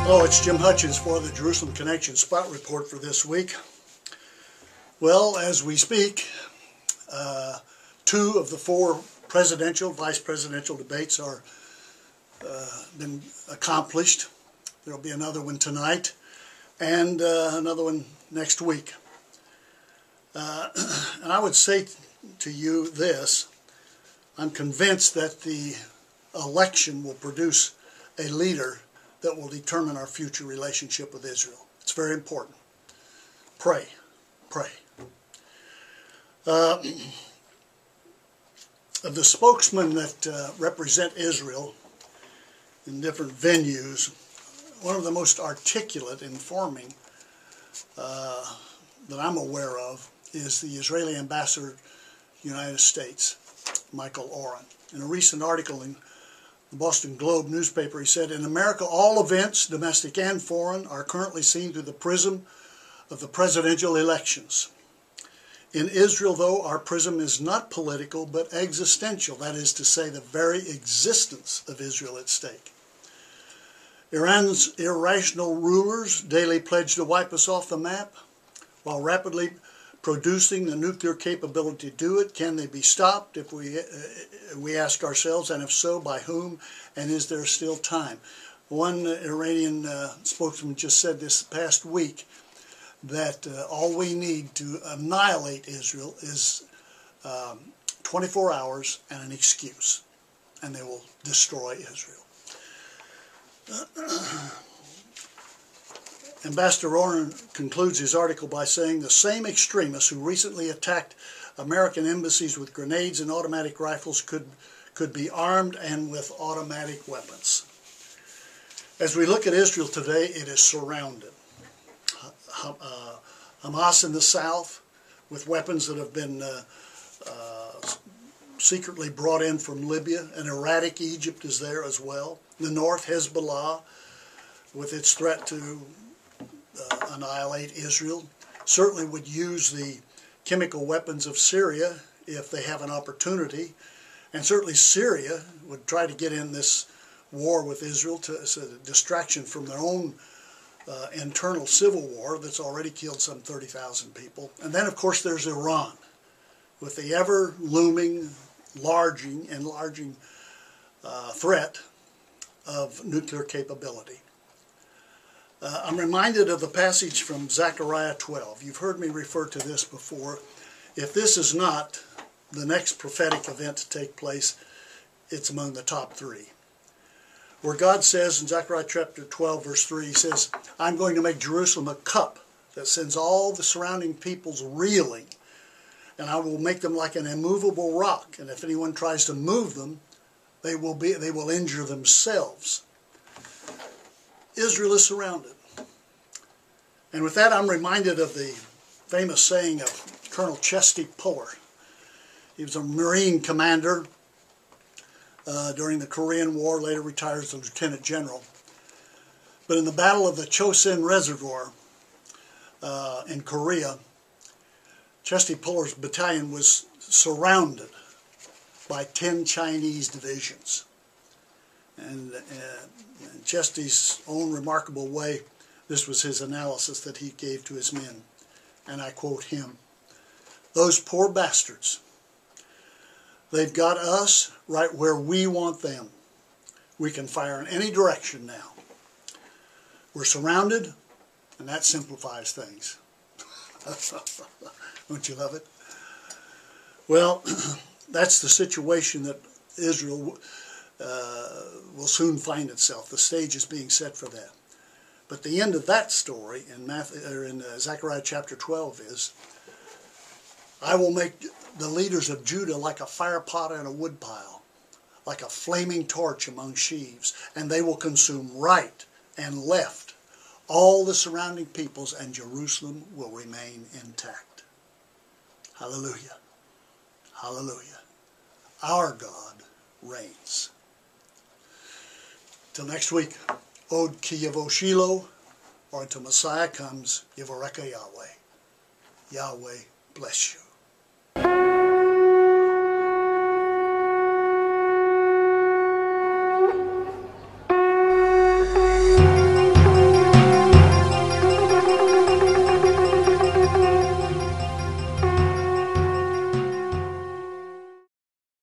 Hello, it's Jim Hutchens for the Jerusalem Connection Spot Report for this week. Well, as we speak, 2 of the 4 presidential, vice presidential debates are been accomplished. There will be another one tonight and another one next week. And I would say to you this: I'm convinced that the election will produce a leader that will determine our future relationship with Israel. It's very important. Pray. Pray. Of the spokesmen that represent Israel in different venues, one of the most articulate, informing that I'm aware of is the Israeli ambassador to the United States, Michael Oren. In a recent article in the Boston Globe newspaper, he said, "In America, all events, domestic and foreign, are currently seen through the prism of the presidential elections. In Israel, though, our prism is not political, but existential, that is to say, the very existence of Israel at stake. Iran's irrational rulers daily pledge to wipe us off the map, while rapidly producing the nuclear capability to do it. Can they be stopped? If we ask ourselves, and if so, by whom? And is there still time?" One Iranian spokesman just said this past week that all we need to annihilate Israel is 24 hours and an excuse, and they will destroy Israel. Ambassador Oren concludes his article by saying, "The same extremists who recently attacked American embassies with grenades and automatic rifles could be armed and with automatic weapons." As we look at Israel today, it is surrounded. Hamas in the south with weapons that have been secretly brought in from Libya. An erratic Egypt is there as well. The north, Hezbollah, with its threat to annihilate Israel, certainly would use the chemical weapons of Syria if they have an opportunity, and certainly Syria would try to get in this war with Israel as a distraction from their own internal civil war that's already killed some 30,000 people. And then, of course, there's Iran, with the ever-looming, enlarging threat of nuclear capability. I'm reminded of the passage from Zechariah 12. You've heard me refer to this before. If this is not the next prophetic event to take place, it's among the top 3. Where God says in Zechariah chapter 12, verse 3, he says, "I'm going to make Jerusalem a cup that sends all the surrounding peoples reeling, and I will make them like an immovable rock, and if anyone tries to move them, they will injure themselves." Israel is surrounded. And with that, I'm reminded of the famous saying of Colonel Chesty Puller. He was a Marine commander during the Korean War, later retired as a lieutenant general. But in the Battle of the Chosin Reservoir in Korea, Chesty Puller's battalion was surrounded by 10 Chinese divisions. And in Chesty's own remarkable way, this was his analysis that he gave to his men. And I quote him, "Those poor bastards, they've got us right where we want them. We can fire in any direction now. We're surrounded, and that simplifies things." Don't you love it? Well, that's the situation that Israel will soon find itself. The stage is being set for that. But the end of that story in Zechariah chapter 12 is, "I will make the leaders of Judah like a fire pot in a wood pile, like a flaming torch among sheaves, and they will consume right and left all the surrounding peoples, and Jerusalem will remain intact." Hallelujah. Hallelujah. Our God reigns. Till next week, Od Ki Yavo Shiloh, or until Messiah comes, Yivareka Yahweh. Yahweh bless you.